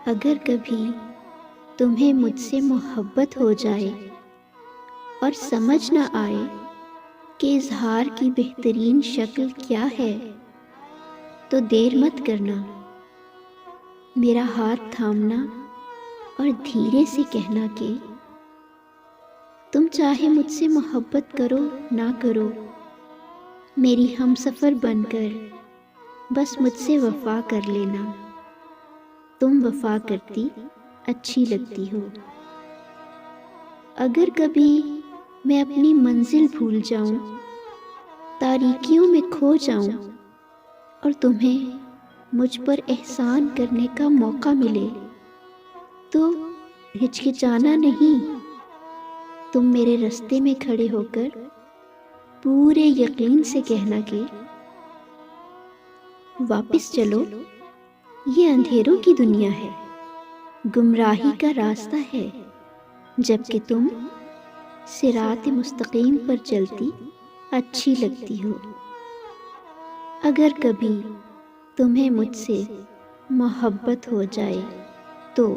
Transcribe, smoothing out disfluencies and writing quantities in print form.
اگر کبھی تمہیں مجھ سے محبت ہو جائے اور سمجھ نہ آئے کہ اظہار کی بہترین شکل کیا ہے، تو دیر مت کرنا، میرا ہاتھ تھامنا اور دھیرے سے کہنا کہ تم چاہے مجھ سے محبت کرو نہ کرو، میری ہم سفر بن کر بس مجھ سے وفا کر لینا، تم وفا کرتی اچھی لگتی ہو۔ اگر کبھی میں اپنی منزل بھول جاؤں، تاریکیوں میں کھو جاؤں اور تمہیں مجھ پر احسان کرنے کا موقع ملے، تو ہچکچانا نہیں، تم میرے راستے میں کھڑے ہو کر پورے یقین سے کہنا کہ واپس چلو، یہ اندھیروں کی دنیا ہے، گمراہی کا راستہ ہے، جبکہ تم صراط مستقیم پر چلتی اچھی لگتی ہو۔ اگر کبھی تمہیں مجھ سے محبت ہو جائے تو